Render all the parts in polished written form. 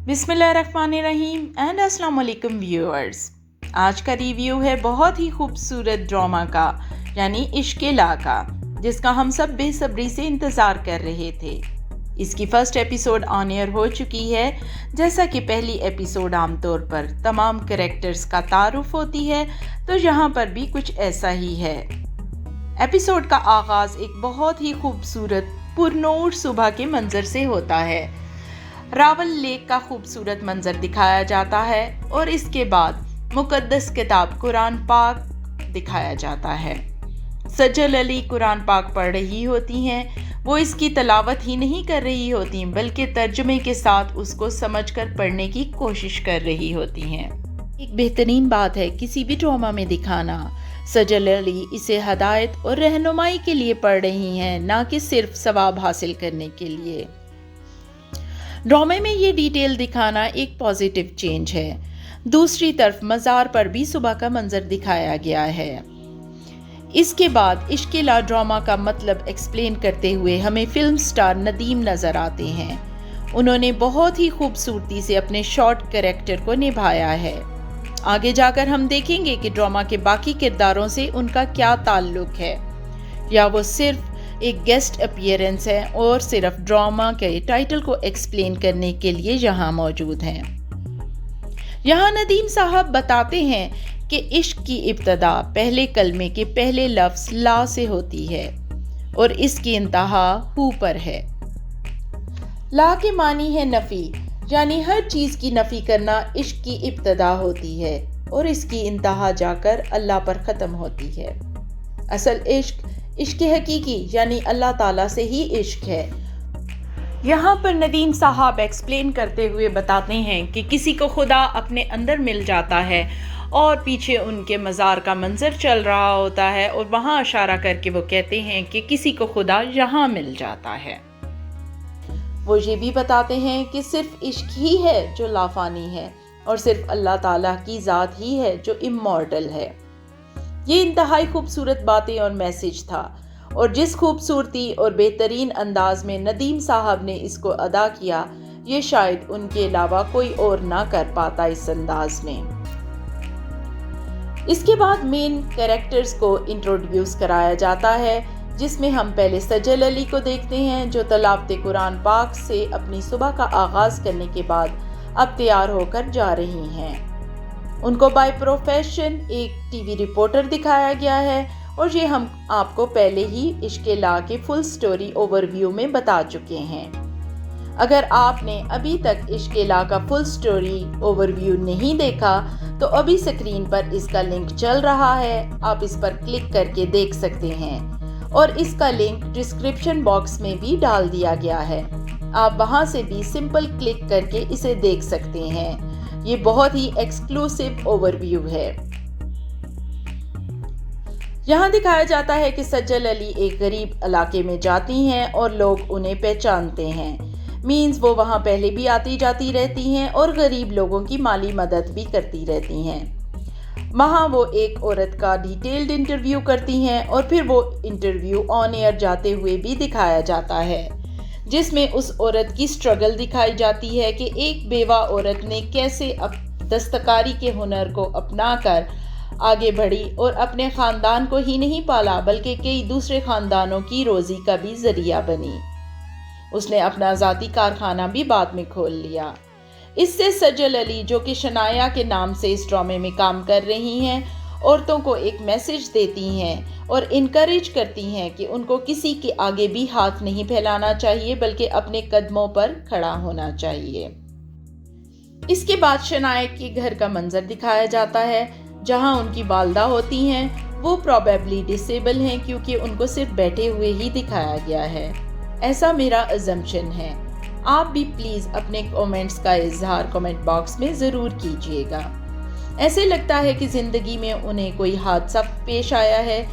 बिस्मिल्लाहिर्रहमानिर्रहीम एंड अस्सलाम वालेकुम व्यूअर्स। आज का रिव्यू है बहुत ही खूबसूरत ड्रामा का, यानी इश्क-ए-ला का, जिसका हम सब बेसब्री से इंतज़ार कर रहे थे। इसकी फर्स्ट एपिसोड ऑन एयर हो चुकी है। जैसा कि पहली एपिसोड आमतौर पर तमाम कैरेक्टर्स का तारुफ होती है, तो यहाँ पर भी कुछ ऐसा ही है। एपिसोड का आगाज़ एक बहुत ही खूबसूरत पुरनूर सुबह के मंजर से होता है। रावल लेक का खूबसूरत मंजर दिखाया जाता है और इसके बाद मुकद्दस किताब कुरान पाक दिखाया जाता है। सजल अली कुरान पाक पढ़ रही होती हैं। वो इसकी तलावत ही नहीं कर रही होती, बल्कि तर्जुमे के साथ उसको समझकर पढ़ने की कोशिश कर रही होती हैं। एक बेहतरीन बात है किसी भी ड्रामा में दिखाना। सजल अली इसे हदायत और रहनुमाई के लिए पढ़ रही हैं, ना कि सिर्फ सवाब हासिल करने के लिए। ड्रामे में ये डिटेल दिखाना एक पॉजिटिव चेंज है। दूसरी तरफ मज़ार पर भी सुबह का मंजर दिखाया गया है। इसके बाद इश्क-ए-ला ड्रामा का मतलब एक्सप्लेन करते हुए हमें फिल्म स्टार नदीम नज़र आते हैं। उन्होंने बहुत ही खूबसूरती से अपने शॉर्ट कैरेक्टर को निभाया है। आगे जाकर हम देखेंगे कि ड्रामा के बाकी किरदारों से उनका क्या ताल्लुक है, या वो सिर्फ एक गेस्ट अपीयरेंस है और सिर्फ ड्रामा के टाइटल को एक्सप्लेन करने के लिए यहाँ मौजूद हैं। यहाँ नदीम साहब बताते हैं कि इश्क की इब्तदा पहले कलमे के पहले लफ्ज़ ला से होती है और इसकी इंतहा हु पर है। ला के मानी है नफ़ी, यानी हर चीज़ की नफ़ी करना इश्क की इब्तदा होती है और इसकी इंतहा जाकर अल्लाह पर ख़त्म होती है। असल इश्क हकीकी यानी अल्लाह ताला से ही इश्क है। यहाँ पर नदीम साहब एक्सप्लेन करते हुए बताते हैं कि किसी को खुदा अपने अंदर मिल जाता है और पीछे उनके मज़ार का मंजर चल रहा होता है और वहाँ इशारा करके वो कहते हैं कि किसी को खुदा यहाँ मिल जाता है। वो ये भी बताते हैं कि सिर्फ इश्क ही है जो लाफानी है और सिर्फ अल्लाह ताला की ज़ात ही है जो इमॉर्टल है। ये इंतहाई खूबसूरत बातें और मैसेज था, और जिस खूबसूरती और बेहतरीन अंदाज में नदीम साहब ने इसको अदा किया, ये शायद उनके अलावा कोई और ना कर पाता इस अंदाज में। इसके बाद मेन कैरेक्टर्स को इंट्रोड्यूस कराया जाता है, जिसमें हम पहले सजल अली को देखते हैं, जो तलावत कुरान पाक से अपनी सुबह का आगाज़ करने के बाद अब तैयार होकर जा रही हैं। उनको बाय प्रोफेशन एक टीवी रिपोर्टर दिखाया गया है और ये हम आपको पहले ही इश्क-ए-ला के फुल स्टोरी ओवरव्यू में बता चुके हैं। अगर आपने अभी तक इश्क-ए-ला का फुल स्टोरी ओवरव्यू नहीं देखा, तो अभी स्क्रीन पर इसका लिंक चल रहा है, आप इस पर क्लिक करके देख सकते हैं और इसका लिंक डिस्क्रिप्शन बॉक्स में भी डाल दिया गया है। आप वहां से भी सिंपल क्लिक करके इसे देख सकते हैं। ये बहुत ही एक्सक्लूसिव ओवरव्यू है। यहाँ दिखाया जाता है कि सजल अली एक गरीब इलाके में जाती हैं और लोग उन्हें पहचानते हैं। मीन्स वो वहाँ पहले भी आती जाती रहती हैं और गरीब लोगों की माली मदद भी करती रहती हैं। वहाँ वो एक औरत का डिटेल्ड इंटरव्यू करती हैं और फिर वो इंटरव्यू ऑन एयर जाते हुए भी दिखाया जाता है, जिसमें उस औरत की स्ट्रगल दिखाई जाती है कि एक बेवा औरत ने कैसे दस्तकारी के हुनर को अपनाकर आगे बढ़ी और अपने ख़ानदान को ही नहीं पाला, बल्कि कई दूसरे ख़ानदानों की रोज़ी का भी ज़रिया बनी। उसने अपना ज़ाती कारखाना भी बाद में खोल लिया। इससे सजल अली, जो कि शनाया के नाम से इस ड्रामे में काम कर रही हैं, औरतों को एक मैसेज देती हैं और इनकरेज करती हैं कि उनको किसी के आगे भी हाथ नहीं फैलाना चाहिए, बल्कि अपने कदमों पर खड़ा होना चाहिए। इसके बाद शनाया के घर का मंजर दिखाया जाता है, जहां उनकी वालदा होती हैं। वो प्रोबेबली डिसेबल हैं, क्योंकि उनको सिर्फ बैठे हुए ही दिखाया गया है। ऐसा मेरा अजम्पशन है। आप भी प्लीज़ अपने कमेंट्स का इजहार कमेंट बॉक्स में ज़रूर कीजिएगा। ऐसे लगता है कि ज़िंदगी में उन्हें कोई हादसा पेश आया है,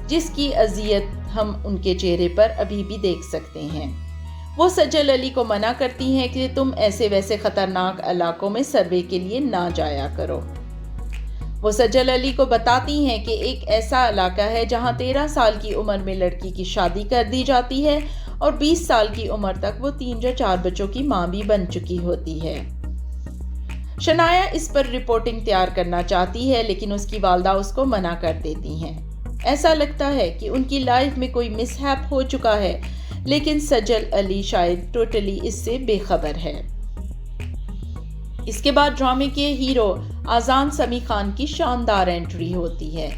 जिसकी अजियत हम उनके चेहरे पर अभी भी देख सकते हैं। वो सजल अली को मना करती हैं कि तुम ऐसे वैसे ख़तरनाक इलाकों में सर्वे के लिए ना जाया करो। वो सजल अली को बताती हैं कि एक ऐसा इलाका है जहां 13 साल की उम्र में लड़की की शादी कर दी जाती है और 20 साल की उम्र तक वो 3 या 4 बच्चों की माँ भी बन चुकी होती है। शनाया इस पर रिपोर्टिंग तैयार करना चाहती है, लेकिन उसकी वालदा उसको मना कर देती हैं। ऐसा लगता है कि उनकी लाइफ में कोई मिसहैप हो चुका है, लेकिन सजल अली शायद टोटली इससे बेखबर है। इसके बाद ड्रामे के हीरो आज़ान समी खान की शानदार एंट्री होती है।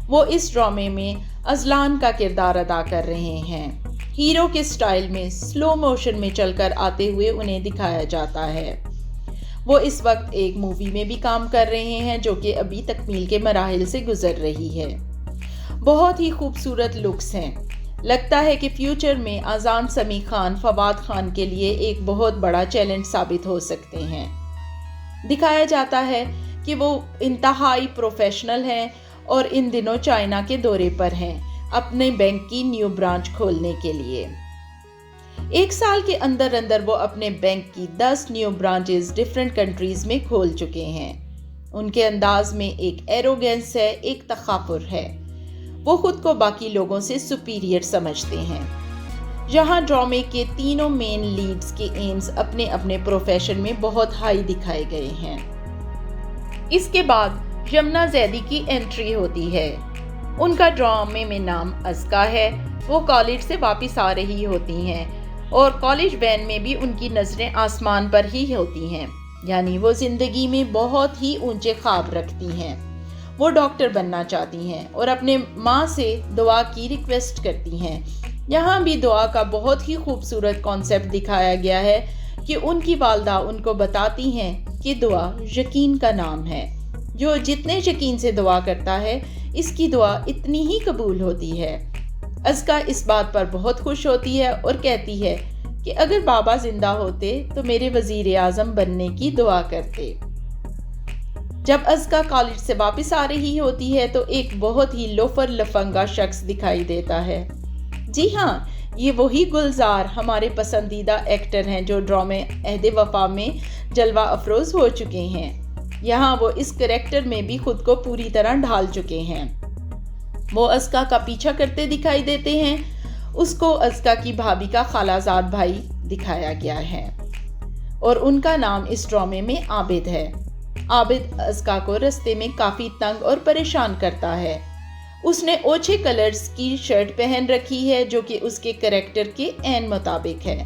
वो इस ड्रामे में अजलान का किरदार अदा कर रहे हैं। हीरो के स्टाइल में स्लो मोशन में चलकर आते हुए उन्हें दिखाया जाता है। वो इस वक्त एक मूवी में भी काम कर रहे हैं जो कि अभी तकमील के मराहिल से गुजर रही है। बहुत ही खूबसूरत लुक्स हैं। लगता है कि फ्यूचर में आज़ान समी खान फवाद खान के लिए एक बहुत बड़ा चैलेंज साबित हो सकते हैं। दिखाया जाता है कि वो इंतहाई प्रोफेशनल हैं और इन दिनों चाइना के दौरे पर हैं अपने बैंक की न्यू ब्रांच खोलने के लिए। 1 साल के अंदर अंदर वो अपने बैंक की 10 न्यू ब्रांचेस डिफरेंट कंट्रीज में खोल चुके हैं। उनके अंदाज में एक एरोगेंस है, एक तखापुर है। वो खुद को बाकी लोगों से सुपीरियर समझते हैं। यहाँ ड्रामे के तीनों मेन लीड्स के एम्स अपने अपने प्रोफेशन में बहुत हाई दिखाए गए हैं। इसके बाद यमुना जैदी की एंट्री होती है। उनका ड्रामे में नाम अस्का है। वो कॉलेज से वापस आ रही होती हैं और कॉलेज वैन में भी उनकी नज़रें आसमान पर ही होती हैं, यानी वो ज़िंदगी में बहुत ही ऊंचे ख्वाब रखती हैं। वो डॉक्टर बनना चाहती हैं और अपने माँ से दुआ की रिक्वेस्ट करती हैं। यहाँ भी दुआ का बहुत ही खूबसूरत कॉन्सेप्ट दिखाया गया है कि उनकी वालदा उनको बताती हैं कि दुआ यकीन का नाम है। जो जितने यकीन से दुआ करता है, इसकी दुआ इतनी ही कबूल होती है। अस्का इस बात पर बहुत खुश होती है और कहती है कि अगर बाबा जिंदा होते तो मेरे वजीर आज़म बनने की दुआ करते। जब अस्का कॉलेज से वापस आ रही होती है तो एक बहुत ही लोफर लफंगा शख्स दिखाई देता है। जी हाँ, ये वही गुलजार हमारे पसंदीदा एक्टर हैं जो ड्रामे अहद वफा में जलवा अफरोज हो चुके हैं। यहाँ वो इस करैक्टर में भी खुद को पूरी तरह ढाल चुके हैं। वो अस्का का पीछा करते दिखाई देते हैं। उसको अस्का की भाभी का खालाजाद भाई दिखाया गया है और उनका नाम इस ड्रामे में आबिद है। आबिद अस्का को रास्ते में काफ़ी तंग और परेशान करता है। उसने ओछे कलर्स की शर्ट पहन रखी है जो कि उसके करैक्टर के ऐन मुताबिक है।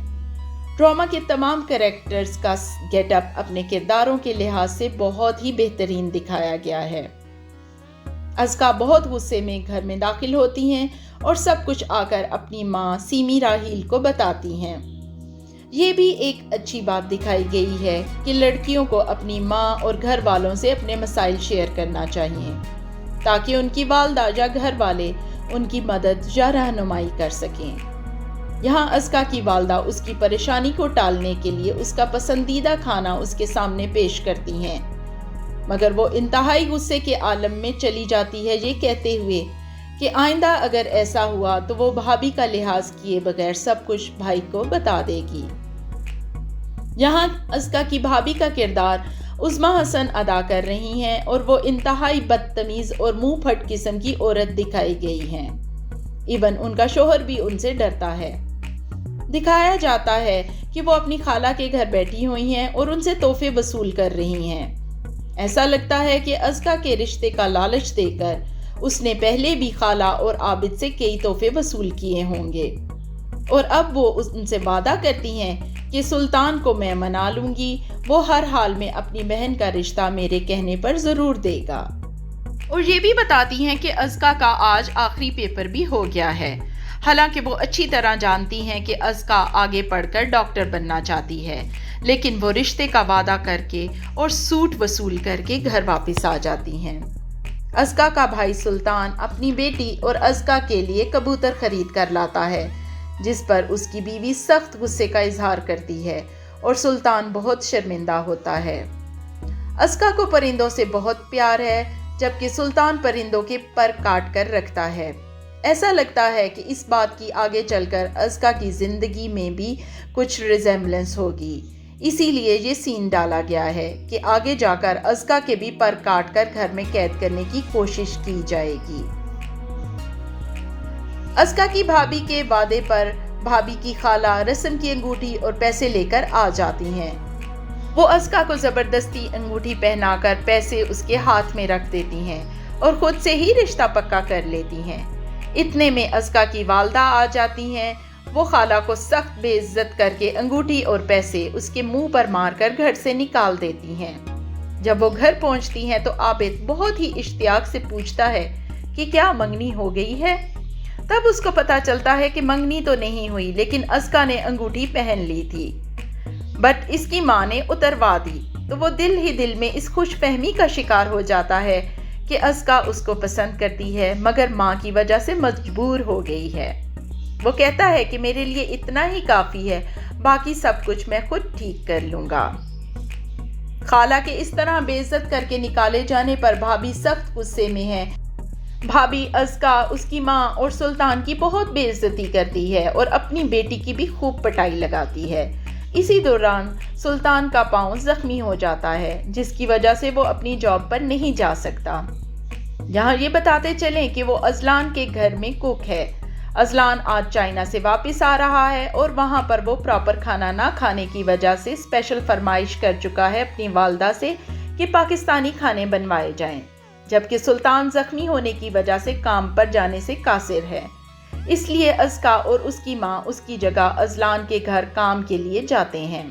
ड्रामा के तमाम करैक्टर्स का गेटअप अपने किरदारों के लिहाज से बहुत ही बेहतरीन दिखाया गया है। अस्का बहुत गुस्से में घर में दाखिल होती हैं और सब कुछ आकर अपनी माँ सीमी राहील को बताती हैं। ये भी एक अच्छी बात दिखाई गई है कि लड़कियों को अपनी माँ और घर वालों से अपने मसाइल शेयर करना चाहिए ताकि उनकी वालदा या घर वाले उनकी मदद या रहनुमाई कर सकें। यहाँ अस्का की वालदा उसकी परेशानी को टालने के लिए उसका पसंदीदा खाना उसके सामने पेश करती हैं, मगर वो इंतहाई गुस्से के आलम में चली जाती है, ये कहते हुए कि आइंदा अगर ऐसा हुआ तो वो भाभी का लिहाज किए बगैर सब कुछ भाई को बता देगी। यहाँ अस्का की भाभी का किरदार उज़्मा हसन अदा कर रही हैं और वो इंतहाई बदतमीज़ और मुंह फट किस्म की औरत दिखाई गई हैं। इवन उनका शोहर भी उनसे डरता है। दिखाया जाता है कि वो अपनी खाला के घर बैठी हुई हैं और उनसे तोहफे वसूल कर रही हैं। ऐसा लगता है कि अस्का के रिश्ते का लालच देकर उसने पहले भी खाला और आबिद से कई तोहफे वसूल किए होंगे और अब वो उनसे वादा करती हैं कि सुल्तान को मैं मना लूंगी, वो हर हाल में अपनी बहन का रिश्ता मेरे कहने पर ज़रूर देगा। और ये भी बताती हैं कि अस्का का आज आखिरी पेपर भी हो गया है। हालांकि वो अच्छी तरह जानती हैं कि अस्का आगे पढ़कर डॉक्टर बनना चाहती है, लेकिन वो रिश्ते का वादा करके और सूट वसूल करके घर वापस आ जाती हैं। अस्का का भाई सुल्तान अपनी बेटी और अस्का के लिए कबूतर खरीद कर लाता है, जिस पर उसकी बीवी सख्त गुस्से का इजहार करती है और सुल्तान बहुत शर्मिंदा होता है। अस्का को परिंदों से बहुत प्यार है, जबकि सुल्तान परिंदों के पर काट कर रखता है। ऐसा लगता है कि इस बात की आगे चलकर अस्का की ज़िंदगी में भी कुछ रिजेम्बलेंस होगी, इसीलिए ये सीन डाला गया है कि आगे जाकर अस्का के भी पर काट कर घर में कैद करने की कोशिश की जाएगी। अस्का की भाभी के वादे पर भाभी की खाला रस्म की अंगूठी और पैसे लेकर आ जाती हैं। وہ ازکا کو زبردستی انگوٹھی پہنا کر پیسے اس کے ہاتھ میں رکھ دیتی ہیں اور خود سے ہی رشتہ پکا کر لیتی ہیں۔ اتنے میں ازکا کی والدہ آ جاتی ہیں۔ وہ خالہ کو سخت بے عزت کر کے انگوٹھی اور پیسے اس کے منہ پر مار کر گھر سے نکال دیتی ہیں۔ جب وہ گھر پہنچتی ہیں تو عابد بہت ہی اشتیاق سے پوچھتا ہے کہ کیا منگنی ہو گئی ہے؟ تب اس کو پتا چلتا ہے کہ منگنی تو نہیں ہوئی، لیکن ازکا نے انگوٹھی پہن لی تھی، بٹ اس کی ماں نے اتروا دی۔ تو وہ دل ہی دل میں اس خوش فہمی کا شکار ہو جاتا ہے کہ ازکا اس کو پسند کرتی ہے، مگر ماں کی وجہ سے مجبور ہو گئی ہے۔ وہ کہتا ہے کہ میرے لیے اتنا ہی کافی ہے، باقی سب کچھ میں خود ٹھیک کر لوں گا۔ خالہ کے اس طرح بے عزت کر کے نکالے جانے پر بھابھی سخت غصے میں ہے۔ بھابھی ازکا، اس کی ماں اور سلطان کی بہت بے عزتی کرتی ہے اور اپنی بیٹی کی بھی خوب پٹائی لگاتی ہے۔ اسی دوران سلطان کا پاؤں زخمی ہو جاتا ہے، جس کی وجہ سے وہ اپنی جاب پر نہیں جا سکتا۔ یہاں یہ بتاتے چلیں کہ وہ ازلان کے گھر میں کوک ہے۔ ازلان آج چائنا سے واپس آ رہا ہے اور وہاں پر وہ پراپر کھانا نہ کھانے کی وجہ سے اسپیشل فرمائش کر چکا ہے اپنی والدہ سے کہ پاکستانی کھانے بنوائے جائیں، جبکہ سلطان زخمی ہونے کی وجہ سے کام پر جانے سے قاصر ہے۔ اس لیے ازکا اور اس کی ماں اس کی جگہ ازلان کے گھر کام کے لیے جاتے ہیں۔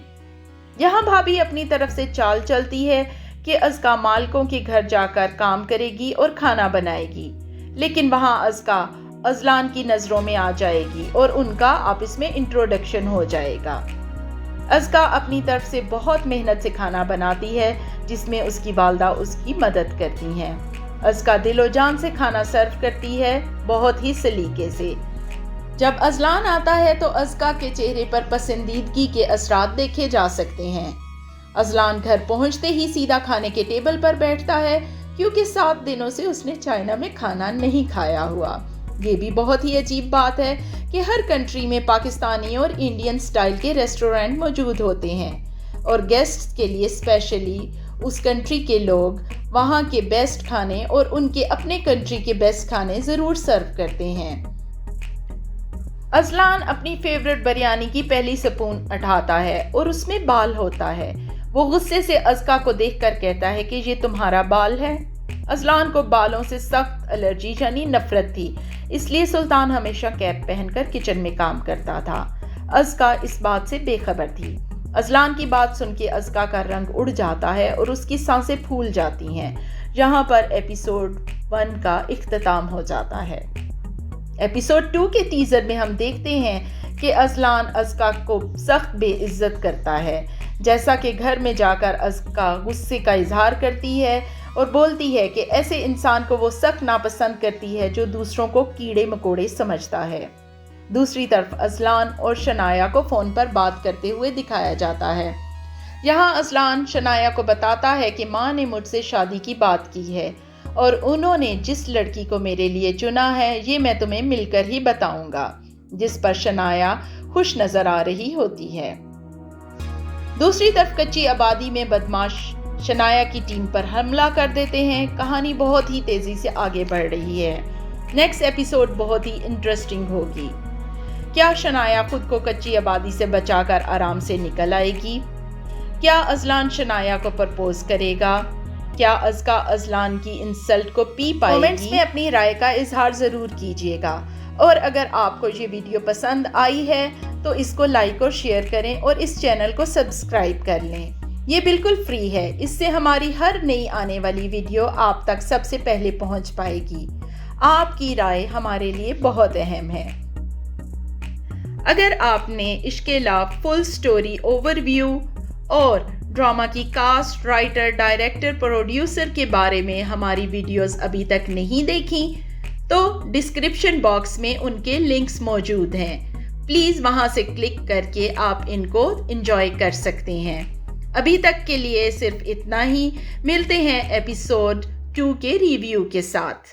یہاں بھابھی اپنی طرف سے چال چلتی ہے کہ ازکا مالکوں کے گھر جا کر کام کرے گی اور کھانا بنائے گی، لیکن وہاں ازکا ازلان کی نظروں میں آ جائے گی اور ان کا آپس میں انٹروڈکشن ہو جائے گا۔ ازکا اپنی طرف سے بہت محنت سے کھانا بناتی ہے، جس میں اس کی والدہ اس کی مدد کرتی ہیں۔ ازکا دل و جان سے کھانا سرو کرتی ہے، بہت ہی سلیقے سے۔ جب ازلان آتا ہے تو ازکا کے چہرے پر پسندیدگی کے اثرات دیکھے جا سکتے ہیں۔ ازلان گھر پہنچتے ہی سیدھا کھانے کے ٹیبل پر بیٹھتا ہے، کیونکہ 7 دنوں سے اس نے چائنا میں کھانا نہیں کھایا ہوا۔ یہ بھی بہت ہی عجیب بات ہے کہ ہر کنٹری میں پاکستانی اور انڈین سٹائل کے ریسٹورینٹ موجود ہوتے ہیں اور گیسٹس کے لیے اسپیشلی اس کنٹری کے لوگ وہاں کے بیسٹ کھانے اور ان کے اپنے کنٹری کے بیسٹ کھانے ضرور سرو کرتے ہیں۔ ازلان اپنی فیورٹ بریانی کی پہلی سپون اٹھاتا ہے اور اس میں بال ہوتا ہے۔ وہ غصے سے ازکا کو دیکھ کر کہتا ہے کہ یہ تمہارا بال ہے۔ ازلان کو بالوں سے سخت الرجی یعنی نفرت تھی، اس لیے سلطان ہمیشہ کیپ پہن کر کچن میں کام کرتا تھا۔ ازکا اس بات سے بے خبر تھی۔ ازلان کی بات سن کے ازکا کا رنگ اڑ جاتا ہے اور اس کی سانسیں پھول جاتی ہیں۔ یہاں پر ایپیسوڈ 1 کا اختتام ہو جاتا ہے۔ ایپیسوڈ 2 کے ٹیزر میں ہم دیکھتے ہیں کہ ازلان ازکا کو سخت بے عزت کرتا ہے، جیسا کہ گھر میں جا کر ازکا غصے کا اظہار کرتی ہے اور بولتی ہے کہ ایسے انسان کو وہ سخت ناپسند کرتی ہے جو دوسروں کو کیڑے مکوڑے سمجھتا ہے۔ دوسری طرف ازلان اور شنایا کو فون پر بات کرتے ہوئے دکھایا جاتا ہے۔ یہاں ازلان شنایا کو بتاتا ہے کہ ماں نے مجھ سے شادی کی بات کی ہے اور انہوں نے جس لڑکی کو میرے لیے چنا ہے یہ میں تمہیں مل کر ہی بتاؤں گا، جس پر شنایا خوش نظر آ رہی ہوتی ہے۔ دوسری طرف کچی آبادی میں بدماش شنایا کی ٹیم پر حملہ کر دیتے ہیں۔ کہانی بہت ہی تیزی سے آگے بڑھ رہی ہے۔ نیکسٹ ایپیسوڈ بہت ہی انٹرسٹنگ ہوگی۔ کیا شنایا خود کو کچی آبادی سے بچا کر آرام سے نکل آئے گی؟ کیا ازلان شنایا کو پرپوز کرے گا؟ کیا ازکا ازلان کی انسلٹ کو پی پائے گی؟ کمنٹس میں اپنی رائے کا اظہار ضرور کیجیے گا، اور اگر آپ کو یہ ویڈیو پسند آئی ہے تو اس کو لائک اور شیئر کریں اور اس چینل کو سبسکرائب کر لیں۔ یہ بالکل فری ہے، اس سے ہماری ہر نئی آنے والی ویڈیو آپ تک سب سے پہلے پہنچ پائے گی۔ آپ کی رائے ہمارے لیے بہت اہم ہے۔ اگر آپ نے عشق لاف فل سٹوری اوور ویو اور ڈرامہ کی کاسٹ، رائٹر، ڈائریکٹر، پروڈیوسر کے بارے میں ہماری ویڈیوز ابھی تک نہیں دیکھی تو ڈسکرپشن باکس میں ان کے لنکس موجود ہیں، پلیز وہاں سے کلک کر کے آپ ان کو انجوائے کر سکتے ہیں۔ ابھی تک کے لیے صرف اتنا ہی، ملتے ہیں ایپیسوڈ 2 کے ریویو کے ساتھ۔